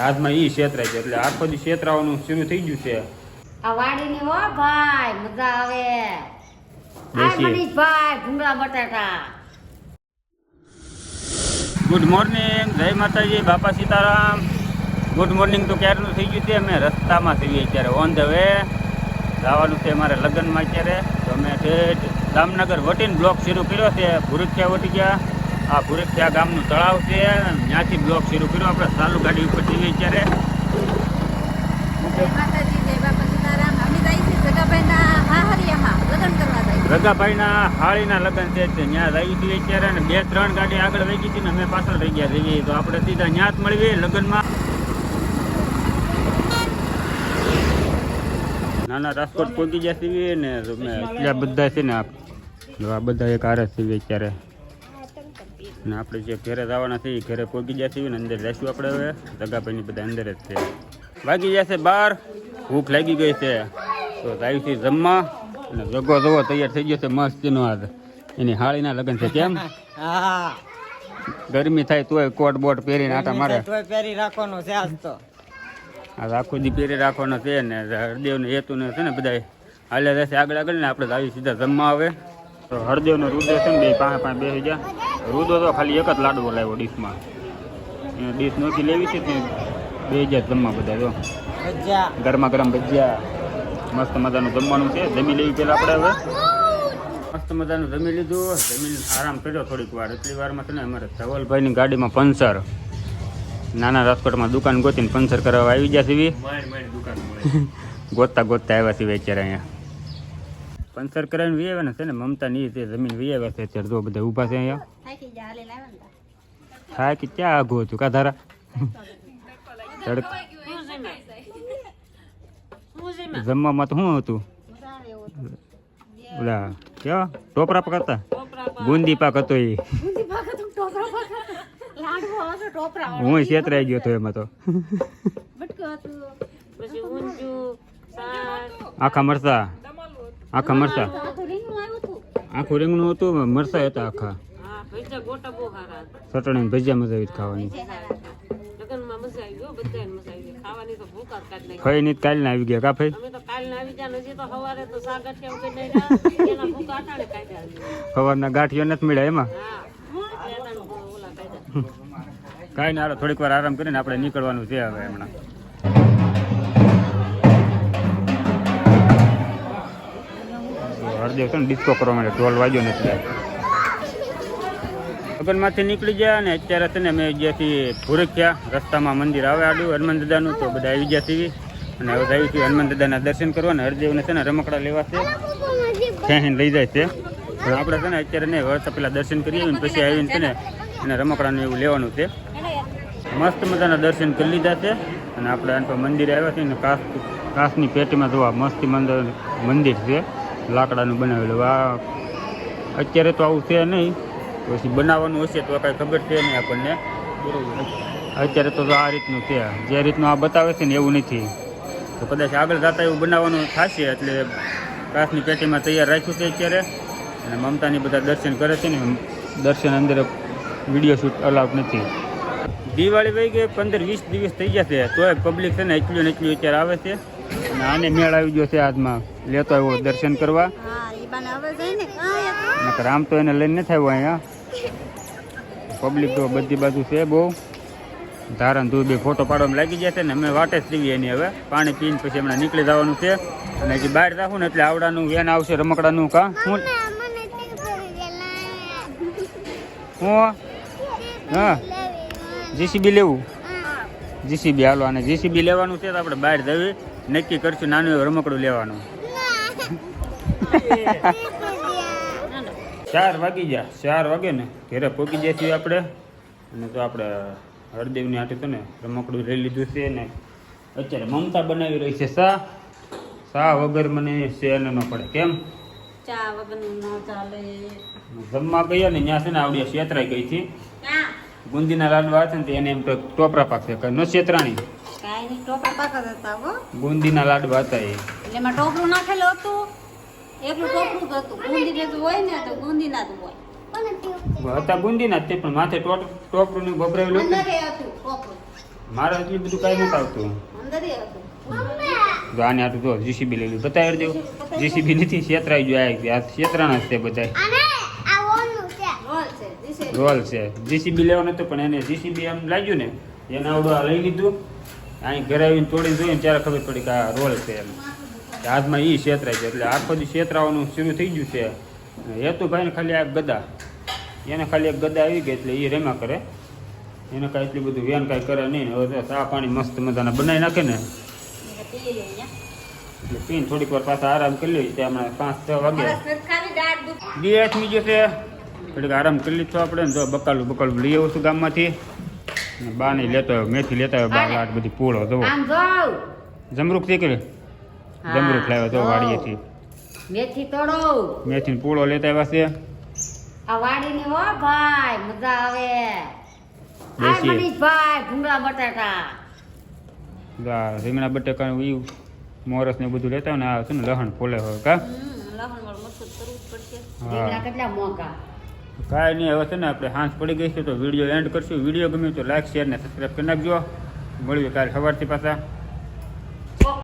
હાથમાં ઈ છેતરાય છે એટલે આખો દી છેતરાવાનું શરૂ થઈ ગયું છે. આ વાડીની હો ભાઈ મજા આવે. દેશી. મનીષભાઈ ભૂંગળા બટાટા. ગુડ મોર્નિંગ, જય માતાજી, બાપા સીતારામ. ગુડ મોર્નિંગ તો ક્યારનું થઈ ગયું છે. અમે રસ્તામાં છીએ અત્યારે, ઓન ધ વે જવાનું છે અમારે લગ્નમાં અત્યારે. તો અમે ઠેઠ દામનગર વટીને બ્લોક શરૂ કર્યો છે. ભુરખિયા વટી ગયા. આ ભુરખિયા ગામનું તળાવ છે, ત્યાંથી બ્લોક શરૂ કર્યો. આપણે ચાલુ ગાડી ઉપર છીએ અત્યારે. રગાભાઈના હાળીના લગ્ન છે, ત્યાં રહી છીએ અત્યારે. અને 2-3 ગાડી આગળ વહી ગઈ હતી ને અમે પાછળ રહી ગયા છીએ. તો આપણે સીધા ત્યાં જ મળીએ લગ્નમાં. નાના રાજકોટ પહોંચી ગયા છીએ ને એટલા બધા છે ને આ બધા એક આરે છીએ અત્યારે. ને આપણે જે ઘરે જવાના છીએ ઘરે પહોંચી ગયા છીએ ને અંદર જઈશું આપણે. હવે રગાભાઈની બધા અંદર જ છે. વાગી જશે 12, ભૂખ લાગી ગઈ છે તો જાય છે જમવા. અને જગો જવો તૈયાર થઈ ગયો છે મસ્તીનો. આજ એની હાળીના લગ્ન છે. કેમ ગરમી થાય તોય કોટ બોટ પહેરીને આટા મારે. પહેરી રાખવાનો છે આજ તો. આ આખો દી પહેરી રાખવાનો છે ને હરદેવને હેતુને છે ને બધા હાલે રહેશે આગળ આગળ ને આપણે આવી સીધા જમવા આવે. તો હરદેવનો રુદ્ર છે ને બે પાસે બેસી ગયા. રુદ્ર તો ખાલી એક જ લાડવો લાવ્યો ડીશમાં. એને ડીશ નોખી લેવી છે તે બે હજાર જમવા બધા. જો ગરમા ગરમ ભજીયા મસ્ત મજાનું જમવાનું છે. જમી લેવી પેલા આપણે હવે. મસ્ત મજાનું જમી લીધું. જમીને આરામ કર્યો થોડીક વાર. એટલી વારમાં છે ને અમારે ધવલભાઈની ગાડીમાં પંચર. નાના રાજકોટમાં દુકાન ગોતીને પંચર કરાવવા આવી ગયા છીએ. ગોતતા ગોતતા આવ્યા છીએ અત્યારે અહીંયા. પંચર કરાવીને વી આવ્યા ને છે ને મમતા ની તે જમીન વી આવ્યા છે અત્યારે. જો બધા ઊભા છે અહીંયા. હા કે ક્યાં આઘું હતું કા ધારા જમવામાં તો શું હતું? ઓલા કેવા ટોપરા પાક હતા? બુંદી પાક હતો એ. હું છેતરાઈ ગયો હતો એમાં તો. આખા મરચા આખું રીંગણું હતું. મરચા હતા આખા. ચટણી ભજીયા મજા આવી ખાવાની. ફઈ ની કાલ ના આવી ગયા કા ફઈ? સવારના ગાંઠિયો નથી મળ્યા એમાં. કાંઈ ના, થોડીક વાર આરામ કરીને આપણે નીકળવાનું છે હવે હમણાં. હરદેવ છે ને ડિસ્કો કરવા માટે ઢોલ વાગ્યો નથી. લગ્નમાંથી નીકળી ગયા અને અત્યારે છે ને મેં જ્યાંથી ભુરખિયા રસ્તામાં મંદિર આવે આડું હનુમાન દાદાનું. તો બધા આવી ગયા છીએ અને હવે આવી છીએ હનુમાન દાદાના દર્શન કરવા. અને હરદેવને છે ને રમકડા લેવા છે, ત્યાં લઈ જાય છે. પણ આપણે છે ને અત્યારે નહીં, વળતા પેલા દર્શન કરી આવીને પછી આવીને છે ને એને રમકડાનું એવું લેવાનું છે. મસ્ત મજાના દર્શન કરી લીધા છે અને આપણે આને મંદિરે આવ્યા છીએ ને કાચની પેટીમાં જોવા મસ્તી મંદિર છે, લાકડાનું બનાવેલું. આ અત્યારે તો આવું છે નહીં, પછી બનાવવાનું હશે તો કાંઈ ખબર છે નહીં આપણને. અત્યારે તો આ રીતનું છે, જે રીતનું આ બતાવે છે ને એવું નથી. તો કદાચ આગળ જતા એવું બનાવવાનું થશે. એટલે કાચની પેટીમાં તૈયાર રાખ્યું છે અત્યારે. અને મમતાની બધા દર્શન કરે છે ને. દર્શન અંદર વિડીયો શૂટ અલાઉડ નથી. દિવાળી વહી ગઈ 15-20 દિવસ થઈ ગયા છે તોય પબ્લિક છે ને એટલું ને એટલું અત્યારે આવે છે. અને આને મેળ આવી ગયો છે આજમાં, લેતો આવ્યો દર્શન કરવા. નકર આમ તો એને લઈને નથી આવ્યો અહીંયા. પબ્લિક તો બધી બાજુ છે બહુ. ધારણ દૂર બે ફોટો પાડવામાં લાગી ગયા છે ને અમે વાટે જ પીવી એની. હવે પાણી પીને પછી હમણાં નીકળી જવાનું છે. અને હજી બહાર રાખું ને એટલે આવડાનું વેન આવશે રમકડાનું. કા હું હા જીસીબી લેવું? જીસીબી હાલો. અને જીસીબી લેવાનું છે તો આપણે બહાર જવી નક્કી કરશું નાનું એવું રમકડું લેવાનું. 4 વાગી ગયા. 4 વાગે ને ઘરે પહોંચી જાય છીએ આપણે. અને તો આપણે હરદેવની હાટે તો ને રમકડું લઈ લીધું છે ને અત્યારે મમતા બનાવી રહી છે ચા વગર મને શેર ન પડે. કેમ ચા વગર ન ચાલે. જમવા ગયા ને ત્યાં છે ને આવડી છેતરાઈ ગઈ હતી. બુંદીના લાડવા છે ને એને એમ તો ટોપરા પાકશે ન છેતરાણી. બુંદીના લાડવા હતા એમાં ટોપરું નાખેલું હતું. એકલું ટોપરું જ હતું. બુંદી જેવું હોય ને તો બુંદી ના જ હોય. હતા બુંદીના જ તે પણ માથે ટોપરું નું ભભરાવેલું હતું. મારે એટલું બધું કાંઈ નથી આવતું. અંદર ય હતું. જો આને આટલું જો જીસીબી લઈ લીધું બતાવી દેવું. જીસીબી નથી છેતરાઈ ગયો આ છેતરાણા જ છે બધા રોલ છે દિશે રોલ છે જીસીબી લેવાનો હતો પણ એને જીસીબી એમ લાગ્યું ને એને આવડું આ લઈ લીધું અહીં ઘરે આવીને તોડીને જોઈએ ને ત્યારે ખબર પડી કે આ રોલ છે એમ હાથમાં એ છેતરાઈ ગયો એટલે આખો દી છેતરાવાનું શરૂ થઈ ગયું છે. હેતુભાઈને ખાલી આ ગદા એને ખાલી એક ગદા આવી ગઈ એટલે એ રેમા કરે એને કાંઈ એટલું બધું વેન કાંઈ કરે નહીં ને હવે તો ચા પાણી મસ્ત મજાના બનાવી નાખે ને પી લે અહીંયા એટલે પીને થોડીક વાર પાછા આરામ કરી લઈએ ત્યાં હમણાં 5-6 વાગે બસ ખાલી દાળ દૂધ ગેસ મીજો છે થોડીક આરામ કરી લીધો આપણે ને જો બકાલું લઈ આવું છું ગામમાંથી ને બા નહીં લેતો આવ્યો મેથી લેતા આવ્યો બા લાટ બધી પૂળો જવો આમ જાવ જમરૂક શીખરે જમરૂક લાવ્યો તો વાડીએથી મેથી તોડો મેથી પૂળો લેતા આવ્યા છે આ વાડીની હો ભાઈ મજા આવે આ દેશી. મનીષભાઈ ભૂંગળા બટાટા રીંગણા બટાકા ઈ મોરસ ને બધું લેતા હોય ને આ છે ને લહણ ફોલે હોય કા લહણ વાળું મસ્ત કરવું જ પડશે હા. રીંગણા કેટલા મોંઘા કાંઈ નહીં હવે છે ને આપણે હાંસ પડી ગઈ છે તો વિડીયો એન્ડ કરશું વિડીયો ગમ્યો તો લાઈક શેર ને સબસ્ક્રાઈબ કરી નાખજો મળીએ કાલે સવારથી પાછા